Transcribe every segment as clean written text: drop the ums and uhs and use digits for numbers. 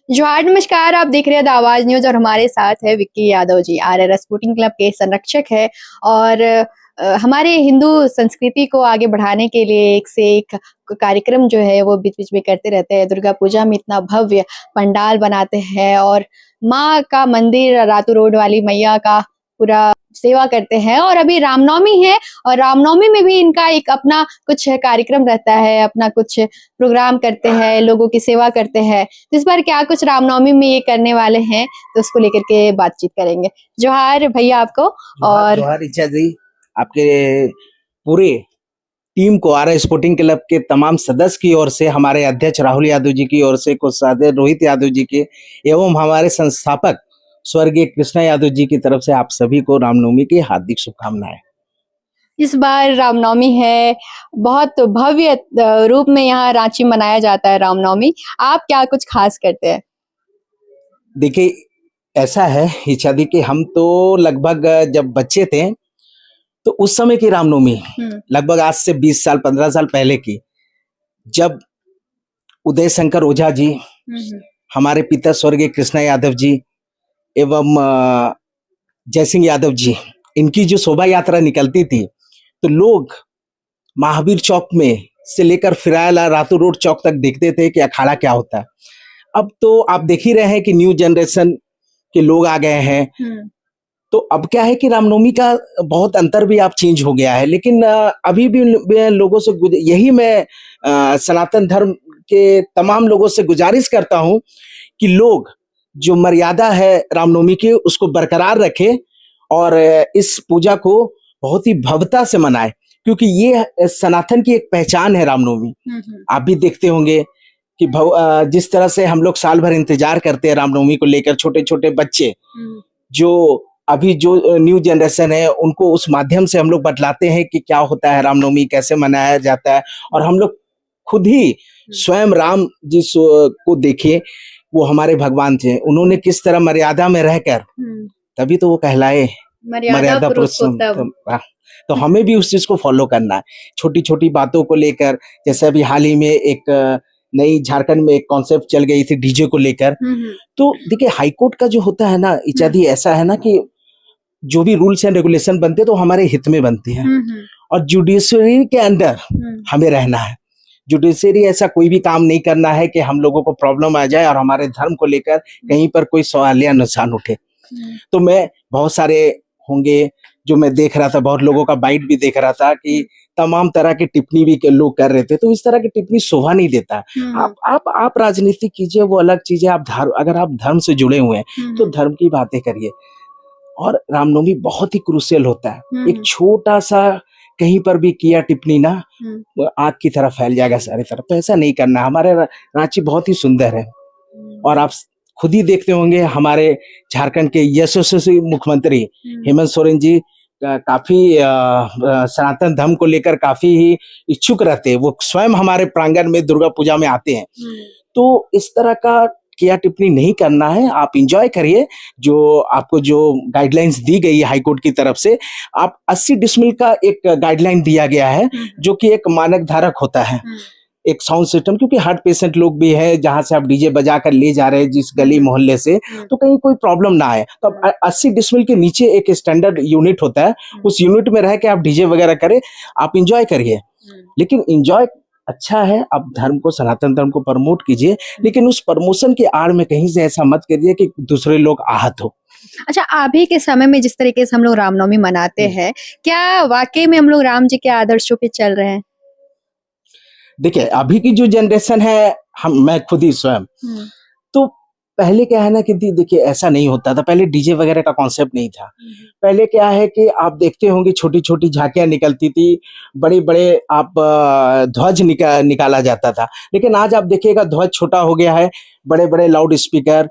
जोहार, नमस्कार। आप देख रहे हैं द आवाज न्यूज और हमारे साथ है Vicky Yadav ji, RRS sporting club के संरक्षक है। और हमारे हिंदू संस्कृति को आगे बढ़ाने के लिए एक से एक कार्यक्रम जो है वो बीच बीच में करते रहते हैं। दुर्गा पूजा में इतना भव्य पंडाल बनाते हैं और माँ का मंदिर, रातू रोड वाली मैया का पूरा सेवा करते हैं। और अभी रामनवमी है और रामनवमी में भी इनका एक अपना कुछ कार्यक्रम रहता है, अपना कुछ प्रोग्राम करते हैं, लोगों की सेवा करते हैं। तो इस बार क्या कुछ रामनवमी में ये करने वाले हैं, तो उसको लेकर के बातचीत करेंगे। जोहार भैया आपको। और जोहार इच्छा जी, आपके पूरे टीम को, आरआरएस स्पोर्टिंग क्लब के तमाम सदस्य की ओर से, हमारे अध्यक्ष राहुल यादव जी की ओर से, कोषाध्यक्ष रोहित यादव जी के एवं हमारे संस्थापक स्वर्गीय कृष्णा यादव जी की तरफ से आप सभी को रामनवमी की हार्दिक शुभकामनाएं। इस बार रामनवमी है, बहुत भव्य रूप में यहाँ रांची मनाया जाता है रामनवमी। आप क्या कुछ खास करते हैं? देखिए, ऐसा है इच्छा दी कि हम तो लगभग जब बच्चे थे तो उस समय की रामनवमी, लगभग आज से 20 साल 15 साल पहले की, जब उदय शंकर ओझा जी, हमारे पिता स्वर्गीय कृष्णा यादव जी एवं जय सिंह यादव जी, इनकी जो शोभा यात्रा निकलती थी तो लोग महावीर चौक में से लेकर फिरायला रातू रोड चौक तक देखते थे कि अखाड़ा क्या होता है। अब तो आप देख ही रहे हैं कि न्यू जनरेशन के लोग आ गए हैं, तो अब क्या है कि रामनवमी का बहुत अंतर भी आप चेंज हो गया है। लेकिन अभी भी लोगों से यही मैं सनातन धर्म के तमाम लोगों से गुजारिश करता हूं कि लोग जो मर्यादा है रामनवमी की उसको बरकरार रखें और इस पूजा को बहुत ही भव्यता से मनाएं, क्योंकि ये सनातन की एक पहचान है रामनवमी। आप भी देखते होंगे कि जिस तरह से हम लोग साल भर इंतजार करते हैं रामनवमी को लेकर, छोटे छोटे बच्चे जो अभी जो न्यू जनरेशन है उनको उस माध्यम से हम लोग बतलाते हैं कि क्या होता है रामनवमी, कैसे मनाया जाता है। और हम लोग खुद ही स्वयं राम जी को देखे, वो हमारे भगवान थे, उन्होंने किस तरह मर्यादा में रहकर, तभी तो वो कहलाए मर्यादा पुरुषोत्तम। तो हमें भी उस चीज को फॉलो करना है, छोटी छोटी बातों को लेकर। जैसे अभी हाल ही में एक नई झारखंड में एक कॉन्सेप्ट चल गई थी डीजे को लेकर। तो देखिए, हाईकोर्ट का जो होता है ना इत्यादि, ऐसा है ना कि जो भी रूल्स एंड रेगुलेशन बनते तो हमारे हित में बनते हैं, और जुडिशरी के अंदर हमें रहना है। जुडिशरी ऐसा कोई भी काम नहीं करना है कि हम लोगों को प्रॉब्लम आ जाए और हमारे धर्म को लेकर कहीं पर कोई सवाल या निशान उठे। तो मैं बहुत सारे होंगे जो मैं देख रहा था, बहुत लोगों का बाइट भी देख रहा था कि तमाम तरह की टिप्पणी भी लोग कर रहे थे। तो इस तरह की टिप्पणी शोभा नहीं देता। आप राजनीति कीजिए, वो अलग चीज है। आप अगर आप धर्म से जुड़े हुए हैं तो धर्म की बातें करिए। और रामनवमी बहुत ही क्रूशियल होता है। एक छोटा सा कहीं पर भी किया टिप्पणी ना, आग की तरह फैल जाएगा सारी तरफ। तो ऐसा नहीं करना। हमारे रांची बहुत ही सुंदर है, और आप खुद ही देखते होंगे हमारे झारखंड के यशस्वी मुख्यमंत्री हेमंत सोरेन जी काफी सनातन धर्म को लेकर काफी ही इच्छुक रहते हैं। वो स्वयं हमारे प्रांगण में दुर्गा पूजा में आते हैं। तो इस तरह का किया टिप्पणी नहीं करना है। आप एंजॉय करिए। जो आपको जो गाइडलाइंस दी गई है हाईकोर्ट की तरफ से, आप 80 डिसिबल का एक गाइडलाइन दिया गया है, जो कि एक मानक धारक होता है, एक साउंड सिस्टम। क्योंकि हार्ट पेशेंट लोग भी है, जहां से आप डीजे बजा कर ले जा रहे हैं जिस गली मोहल्ले से, तो कहीं कोई प्रॉब्लम ना आए। तो 80 डिसिबल के नीचे एक स्टैंडर्ड यूनिट होता है, उस यूनिट में रह के आप डीजे वगैरह करें, आप इंजॉय करिए। लेकिन इंजॉय अच्छा है, आप धर्म को, सनातन धर्म को प्रमोट कीजिए, लेकिन उस प्रमोशन की आड़ में कहीं से ऐसा मत करिए कि दूसरे लोग आहत हो। अच्छा, अभी के समय में जिस तरीके से हम लोग रामनवमी मनाते हैं, क्या वाकई में हम लोग राम जी के आदर्शों पे चल रहे हैं? देखिए, अभी की जो जनरेशन है, मैं खुद ही स्वयं, तो पहले क्या है ना कि देखिए ऐसा नहीं होता था। पहले डीजे वगैरह का कॉन्सेप्ट नहीं था। पहले क्या है कि आप देखते होंगे छोटी छोटी झांकियां निकलती थी, बड़े बड़े आप ध्वज निकाला जाता था। लेकिन आज आप देखिएगा ध्वज छोटा हो गया है, बड़े बड़े लाउड स्पीकर,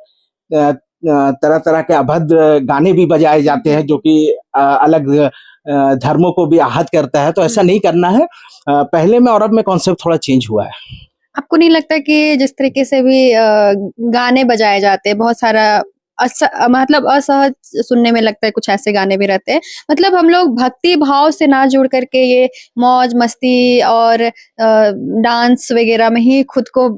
तरह तरह के अभद्र गाने भी बजाए जाते हैं, जो कि अलग धर्मों को भी आहत करता है। तो ऐसा नहीं करना है। पहले में और अब में कॉन्सेप्ट थोड़ा चेंज हुआ है। आपको नहीं लगता कि जिस तरीके से भी गाने बजाए जाते हैं, बहुत सारा मतलब असहज सुनने में लगता है, कुछ ऐसे गाने भी रहते हैं। मतलब हम लोग भक्ति भाव से ना जुड़ करके ये मौज मस्ती और डांस वगैरह में ही खुद को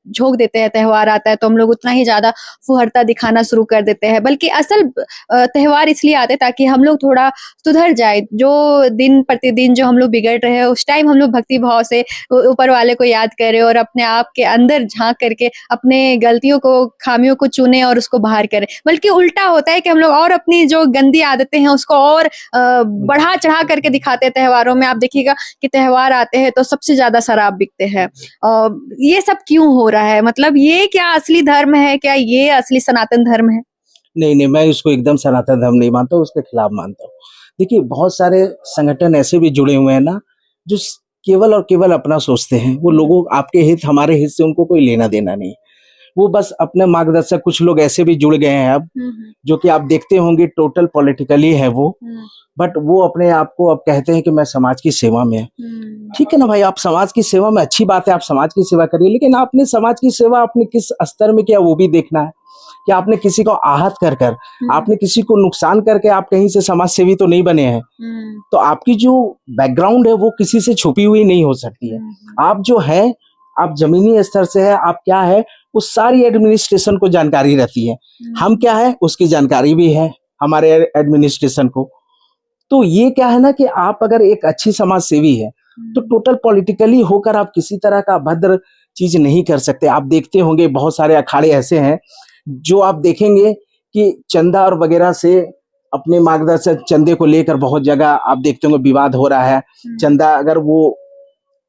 झोंक देते हैं। त्योहार आता है तो हम लोग उतना ही ज्यादा फुहरता दिखाना शुरू कर देते हैं, बल्कि असल त्योहार इसलिए आते हैं ताकि हम लोग थोड़ा सुधर जाए। जो दिन प्रतिदिन जो हम लोग बिगड़ रहे हैं, उस टाइम हम लोग भक्ति भाव से ऊपर वाले को याद करें और अपने आप के अंदर झांक करके अपने गलतियों को, खामियों को चुने और उसको बाहर करें। बल्कि उल्टा होता है कि हम लोग और अपनी जो गंदी आदतें हैं उसको और बढ़ा चढ़ा करके दिखाते हैं। त्योहारों में आप देखिएगा कि त्योहार आते हैं तो सबसे ज्यादा शराब बिकते हैं। ये सब क्यों हो रहा है? मतलब ये क्या असली धर्म है? क्या ये असली सनातन धर्म है? नहीं नहीं, मैं इसको एकदम सनातन धर्म नहीं मानता हूँ, उसके खिलाफ मानता हूँ। देखिए, बहुत सारे संगठन ऐसे भी जुड़े हुए हैं ना, जो केवल और केवल अपना सोचते हैं। वो लोगों, आपके हित, हमारे हित से उनको कोई लेना देना नहीं। वो बस अपने मार्गदर्शक, कुछ लोग ऐसे भी जुड़ गए हैं अब, जो कि आप देखते होंगे टोटल पॉलिटिकली है वो, बट वो अपने आप को अब कहते हैं कि मैं समाज की सेवा में। ठीक है ना भाई, आप समाज की सेवा में, अच्छी बात है, आप समाज की सेवा करिए, लेकिन आपने समाज की सेवा आपने किस स्तर में किया वो भी देखना है। कि आपने किसी को आहत कर कर, आपने किसी को नुकसान करके आप कहीं से समाज सेवी तो नहीं बने हैं। तो आपकी जो बैकग्राउंड है वो किसी से छुपी हुई नहीं हो सकती है। आप जो है, आप जमीनी स्तर से है, आप क्या है, उस सारी एडमिनिस्ट्रेशन को जानकारी रहती है। हम क्या है, उसकी जानकारी भी है हमारे एडमिनिस्ट्रेशन को। तो ये क्या है ना कि आप अगर एक अच्छी समाज सेवी है तो टोटल पॉलिटिकली होकर आप किसी तरह का अभद्र चीज नहीं कर सकते। आप देखते होंगे बहुत सारे अखाड़े ऐसे हैं जो आप देखेंगे कि चंदा और वगैरह से, अपने मार्गदर्शक चंदे को लेकर बहुत जगह आप देखते होंगे विवाद हो रहा है। चंदा, अगर वो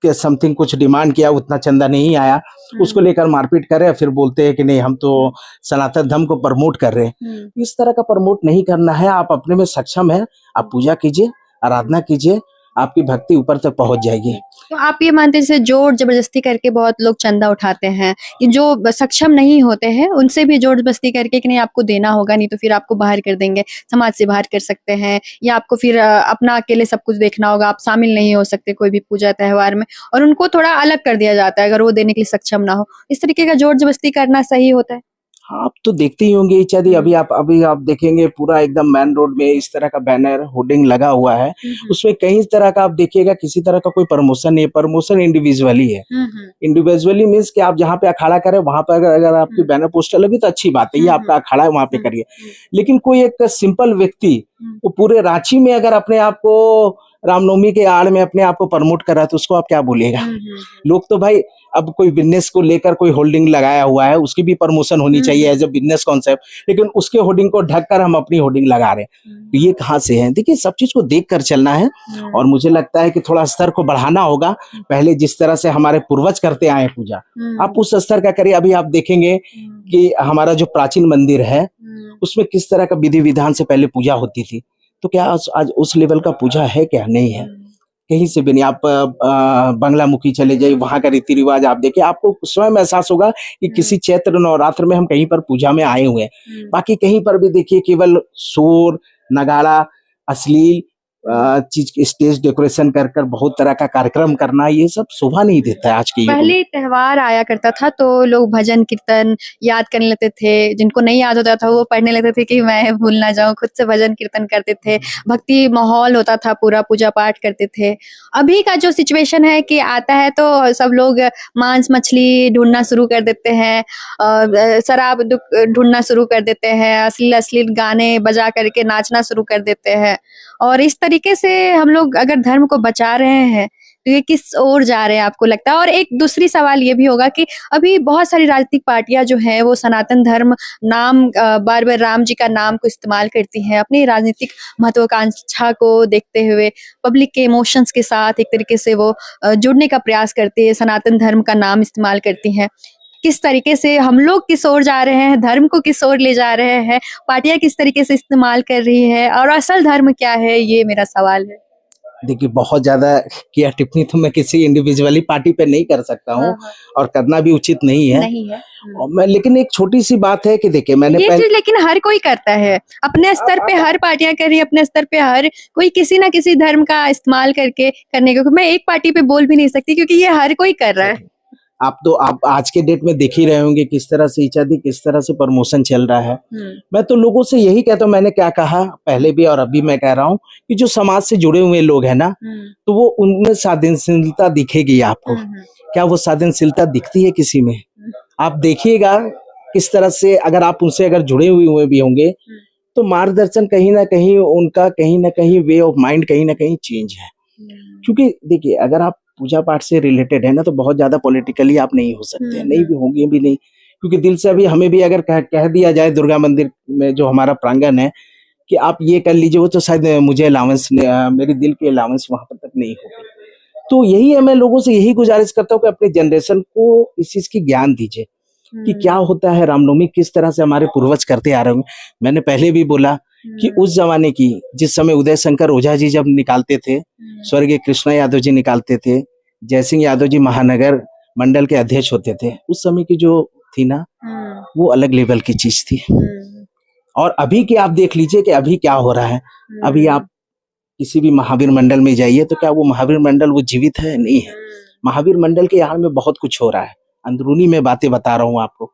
के समथिंग कुछ डिमांड किया, उतना चंदा नहीं आया, उसको लेकर मारपीट कर रहे हैं, फिर बोलते हैं कि नहीं हम तो सनातन धर्म को प्रमोट कर रहे हैं। इस तरह का प्रमोट नहीं करना है। आप अपने में सक्षम है, आप पूजा कीजिए, आराधना कीजिए, आपकी भक्ति ऊपर तक पहुंच जाएगी। तो आप ये मानते हैं जैसे जोर जबरदस्ती करके बहुत लोग चंदा उठाते हैं, ये जो सक्षम नहीं होते हैं उनसे भी जोर जबरदस्ती करके कि नहीं आपको देना होगा, नहीं तो फिर आपको बाहर कर देंगे, समाज से बाहर कर सकते हैं, या आपको फिर अपना अकेले सब कुछ देखना होगा, आप शामिल नहीं हो सकते कोई भी पूजा त्योहार में, और उनको थोड़ा अलग कर दिया जाता है अगर वो देने के लिए सक्षम ना हो। इस तरीके का जोर जबरदस्ती करना सही होता है? हाँ, आप तो देखते ही होंगे इत्यादि। अभी आप देखेंगे पूरा एकदम मेन रोड में इस तरह का बैनर होर्डिंग लगा हुआ है, उसमें कई तरह का आप देखिएगा, किसी तरह का कोई प्रमोशन नहीं है। प्रमोशन इंडिविजुअली है। इंडिविजुअली मीन्स कि आप जहाँ पे अखाड़ा करें वहां पर अगर आपकी बैनर पोस्टर लगी तो अच्छी बात है, ये आपका अखाड़ा है, वहां पे करिए। लेकिन कोई एक सिंपल व्यक्ति वो पूरे रांची में अगर अपने आप को रामनवमी के आड़ में अपने आप को प्रमोट कर रहा है तो उसको आप क्या बोलेगा? लोग तो भाई, अब कोई बिजनेस को लेकर कोई होल्डिंग लगाया हुआ है, उसकी भी प्रमोशन होनी चाहिए एज ए बिजनेस कॉन्सेप्ट, लेकिन उसके होर्डिंग को ढककर हम अपनी होर्डिंग लगा रहे हैं, तो ये कहाँ से है? देखिए, सब चीज को देख कर चलना है, और मुझे लगता है कि थोड़ा स्तर को बढ़ाना होगा। पहले जिस तरह से हमारे पूर्वज करते आए पूजा, आप उस स्तर का करिए। अभी आप देखेंगे कि हमारा जो प्राचीन मंदिर है उसमें किस तरह का विधि विधान से पहले पूजा होती थी, तो क्या आज उस लेवल का पूजा है? क्या नहीं है, कहीं से भी नहीं। आप बंगलामुखी चले जाइए, वहां का रीति रिवाज आप देखिए, आपको स्वयं एहसास होगा कि किसी चैत्र नवरात्र में हम कहीं पर पूजा में आए हुए हैं। बाकी कहीं पर भी देखिए केवल शोर, नगाड़ा, अश्लील चीज, स्टेज डेकोरेशन कर कर बहुत तरह का कार्यक्रम करना, ये सब शोभा नहीं देता है आज के युग में। पहले त्योहार आया करता था तो लोग भजन कीर्तन याद करने लेते थे, जिनको नहीं याद होता था वो पढ़ने लेते थे कि मैं भूल ना जाऊं, खुद से भजन कीर्तन करते थे, भक्ति माहौल होता था, पूरा पूजा पाठ करते थे। अभी का जो सिचुएशन है कि आता है तो सब लोग मांस मछली ढूंढना शुरू कर देते हैं, शराब ढूंढना शुरू कर देते हैं, अश्लील अश्लील गाने बजा करके नाचना शुरू कर देते हैं, और इस तरीके से हम लोग अगर धर्म को बचा रहे हैं तो ये किस ओर जा रहे हैं आपको लगता है? और एक दूसरी सवाल ये भी होगा कि अभी बहुत सारी राजनीतिक पार्टियां जो हैं वो सनातन धर्म नाम बार बार राम जी का नाम को इस्तेमाल करती हैं अपनी राजनीतिक महत्वाकांक्षा को देखते हुए, पब्लिक के इमोशंस के साथ एक तरीके से वो जुड़ने का प्रयास करती है, सनातन धर्म का नाम इस्तेमाल करती हैं। किस तरीके से हम लोग किस ओर जा रहे हैं, धर्म को किस ओर ले जा रहे हैं, पार्टियां किस तरीके से इस्तेमाल कर रही है, और असल धर्म क्या है, ये मेरा सवाल है। देखिए, बहुत ज्यादा किया टिप्पणी तो मैं किसी इंडिविजुअली पार्टी पे नहीं कर सकता हूँ, और करना भी उचित नहीं है। और मैं, लेकिन एक छोटी सी बात है कि देखिए, मैंने ये चीज लेकिन हर कोई करता है अपने स्तर पे, हर पार्टियां कर रही है अपने स्तर पे, हर कोई किसी ना किसी धर्म का इस्तेमाल करके करने को। मैं एक पार्टी पे बोल भी नहीं सकती क्योंकि ये हर कोई कर रहा है। आप तो आप आज के डेट में देख ही रहे होंगे किस तरह से इत्यादि किस तरह से प्रमोशन चल रहा है। मैं तो लोगों से यही कहता हूँ, मैंने क्या कहा पहले भी और अभी मैं कह रहा हूँ कि जो समाज से जुड़े हुए लोग हैं ना, तो वो उनमें संवेदनशीलता दिखेगी आपको। क्या वो संवेदनशीलता दिखती है किसी में? आप देखिएगा किस तरह से अगर आप उनसे अगर जुड़े हुए भी होंगे तो मार्गदर्शन कहीं ना कहीं उनका कहीं ना कहीं वे ऑफ माइंड कहीं ना कहीं चेंज है। क्योंकि देखिए अगर आप पूजा पाठ से रिलेटेड है ना तो बहुत ज्यादा पॉलिटिकली आप नहीं हो सकते, नहीं भी होंगे भी नहीं, क्योंकि दिल से अभी हमें भी अगर कह दिया जाए दुर्गा मंदिर में जो हमारा प्रांगण है कि आप ये कर लीजिए, वो तो शायद मुझे अलाउंस मेरे दिल की अलाउंस वहां पर तक नहीं होगी। तो यही है, मैं लोगों से यही गुजारिश करता हूँ कि अपने जनरेशन को इस चीज की ज्ञान दीजिए कि क्या होता है रामनवमी, किस तरह से हमारे पूर्वज करते आ रहे हैं। मैंने पहले भी बोला कि उस जमाने की जिस समय उदय शंकर ओझा जी जब निकालते थे, स्वर्गीय कृष्णा यादव जी निकालते थे, जयसिंह यादव जी महानगर मंडल के अध्यक्ष होते थे, उस समय की जो थी ना वो अलग लेवल की चीज थी। और अभी की आप देख लीजिए कि अभी क्या हो रहा है। अभी आप किसी भी महावीर मंडल में जाइए तो क्या वो महावीर मंडल वो जीवित है? नहीं है। महावीर मंडल के यहाँ में बहुत कुछ हो रहा है, अंदरूनी में बातें बता रहा हूँ आपको।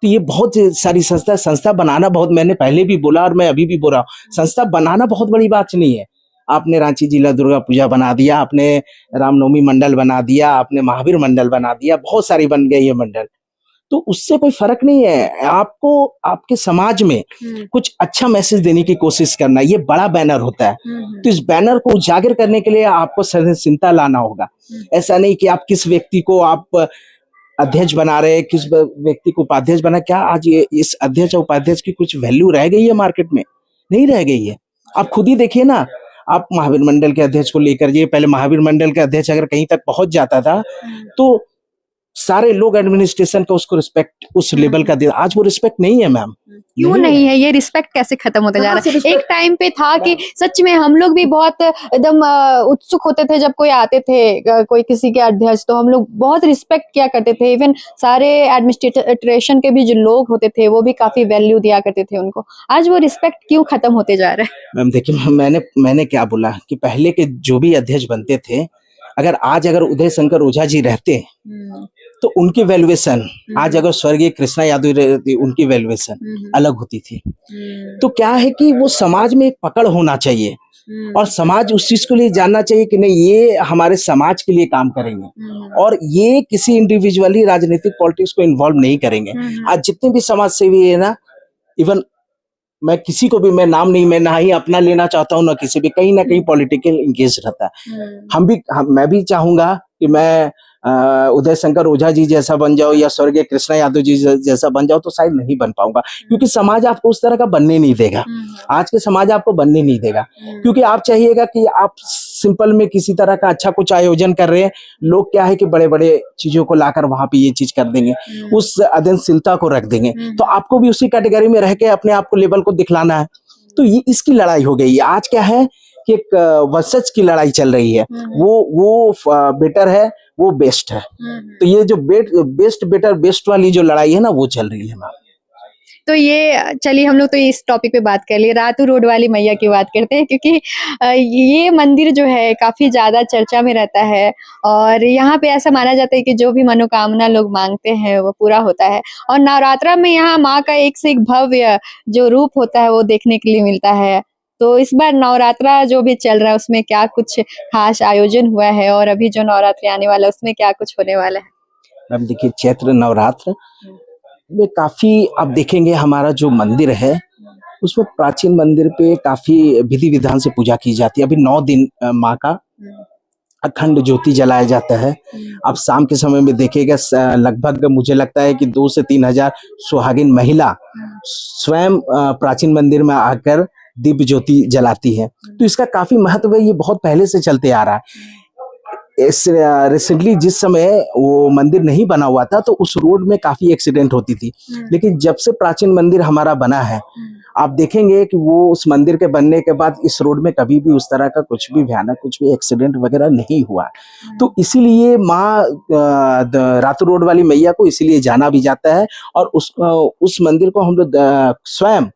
तो ये बहुत सारी संस्था बनाना बहुत, मैंने पहले भी बोला और मैं अभी भी बोल रहा हूँ, संस्था बनाना बहुत बड़ी बात नहीं है। आपने रांची जिला दुर्गा पूजा बना दिया, आपने रामनवमी मंडल बना दिया, आपने महावीर मंडल बना दिया, बहुत सारी बन गई है मंडल, तो उससे कोई फर्क नहीं है। आपको आपके समाज में कुछ अच्छा मैसेज देने की कोशिश करना, ये बड़ा बैनर होता है। तो इस बैनर को उजागर करने के लिए आपको संवेदनशीलता लाना होगा। ऐसा नहीं कि आप किस व्यक्ति को आप अध्यक्ष बना रहे, किस व्यक्ति को उपाध्यक्ष बना, क्या आज ये इस अध्यक्ष और उपाध्यक्ष की कुछ वैल्यू रह गई है मार्केट में? नहीं रह गई है। आप खुद ही देखिए ना, आप महावीर मंडल के अध्यक्ष को लेकर जाइए, पहले महावीर मंडल के अध्यक्ष अगर कहीं तक पहुंच जाता था तो सारे लोग एडमिनिस्ट्रेशन का उसको रिस्पेक्ट उस लेवल का दे, आज वो रिस्पेक्ट नहीं है मैम। क्यों नहीं है? ये रिस्पेक्ट कैसे खत्म होता जा रहा है? एक टाइम पे था कि सच में हम लोग भी बहुत एकदम उत्सुक होते थे जब कोई आते थे, कोई किसी के अध्यक्ष, तो हम लोग बहुत रिस्पेक्ट किया करते थे। इवन सारे एडमिनिस्ट्रेशन के भी जो लोग होते थे वो भी काफी वैल्यू दिया करते थे उनको। आज वो रिस्पेक्ट क्यों खत्म होते जा रहा है? मैम देखिए, मैंने क्या बोला कि पहले के जो भी अध्यक्ष बनते थे, अगर उदय शंकर ओझा जी रहते तो उनकी वैल्यूएशन, आज अगर स्वर्गीय कृष्णा यादव रहती उनकी वैल्यूएशन अलग होती थी। तो क्या है कि वो समाज में एक पकड़ होना चाहिए और समाज उस चीज को लिए जानना चाहिए कि नहीं, ये हमारे समाज के लिए काम करेंगे और ये किसी इंडिविजुअली राजनीतिक पॉलिटिक्स को इन्वॉल्व नहीं करेंगे। आज जितने भी समाज सेवी है ना, इवन मैं किसी को भी मैं नाम नहीं, मैं ना ही अपना लेना चाहता हूँ ना किसी भी, कहीं ना कहीं पॉलिटिकल इंगेज रहता है। मैं भी चाहूंगा कि मैं उदय शंकर ओझा जी जैसा बन जाओ या स्वर्गीय कृष्णा यादव जी जैसा बन जाओ, तो शायद नहीं बन पाऊंगा, क्योंकि समाज आपको उस तरह का बनने नहीं देगा। आज के समाज आपको बनने नहीं देगा, क्योंकि आप चाहिएगा कि आप सिंपल में किसी तरह का अच्छा कुछ आयोजन कर रहे हैं, लोग क्या है कि बड़े बड़े चीजों को लाकर वहां पे ये चीज कर देंगे, उस अदनशीलता को रख देंगे, तो आपको भी उसी कैटेगरी में रह के अपने आप को लेवल को दिखलाना है। तो ये इसकी लड़ाई हो गई। आज क्या है कि एक वर्सेस की लड़ाई चल रही है, वो बेटर है, वो बेस्ट है। तो ये जो बेस्ट बेटर बेस्ट वाली जो लड़ाई है ना, वो चल रही है मैम। तो ये चलिए, हम लोग तो इस टॉपिक पे बात कर लिए, रातू रोड वाली मैया की बात करते हैं, क्योंकि ये मंदिर जो है काफी ज्यादा चर्चा में रहता है और यहाँ पे ऐसा माना जाता है कि जो भी मनोकामना लोग मांगते हैं वो पूरा होता है। और नवरात्रा में यहाँ माँ का एक से एक भव्य जो रूप होता है वो देखने के लिए मिलता है। तो इस बार नवरात्रा जो भी चल रहा है उसमें क्या कुछ खास आयोजन हुआ है और अभी जो नवरात्रि आने वाला है उसमें क्या कुछ होने वाला है? मैम देखिए, चैत्र नवरात्र में काफी आप देखेंगे हमारा जो मंदिर है उसमें प्राचीन मंदिर पे काफी विधि विधान से पूजा की जाती है। अभी 9 दिन माँ का अखंड ज्योति जलाया जाता है। अब शाम के समय में देखिएगा लगभग मुझे लगता है कि 2 से 3 हजार सुहागिन महिला स्वयं प्राचीन मंदिर में आकर दिव्य ज्योति जलाती है। तो इसका काफी महत्व है, ये बहुत पहले से चलते आ रहा है। रिसेंटली जिस समय वो मंदिर नहीं बना हुआ था तो उस रोड में काफी एक्सीडेंट होती थी, लेकिन जब से प्राचीन मंदिर हमारा बना है आप देखेंगे कि वो उस मंदिर के बनने के बाद इस रोड में कभी भी उस तरह का कुछ भी भयानक कुछ भी एक्सीडेंट वगैरह नहीं हुआ। तो इसीलिए माँ रातू रोड वाली मैया को इसीलिए जाना भी जाता है और उस मंदिर को हम लोग स्वयं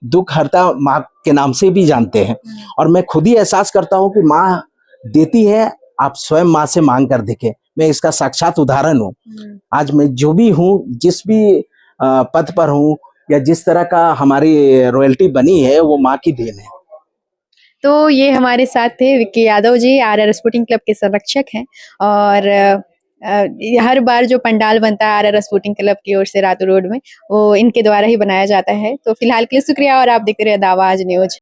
दुख हरता माँ के नाम से भी जानते हैं। और मैं खुद ही एहसास करता हूँ कि माँ देती है, आप स्वयं माँ से मांग कर देखें। मैं इसका साक्षात उदाहरण हूँ। आज मैं जो भी हूँ, जिस भी पद पर हूँ या जिस तरह का हमारी रॉयल्टी बनी है, वो माँ की देन है। तो ये हमारे साथ थे Vicky Yadav ji, RR sporting club के संरक्षक हैं। और हर बार जो पंडाल बनता है आरआर स्पोर्टिंग क्लब की ओर से रातू रोड में, वो इनके द्वारा ही बनाया जाता है। तो फिलहाल के लिए शुक्रिया और आप देखते रहिए द आवाज न्यूज।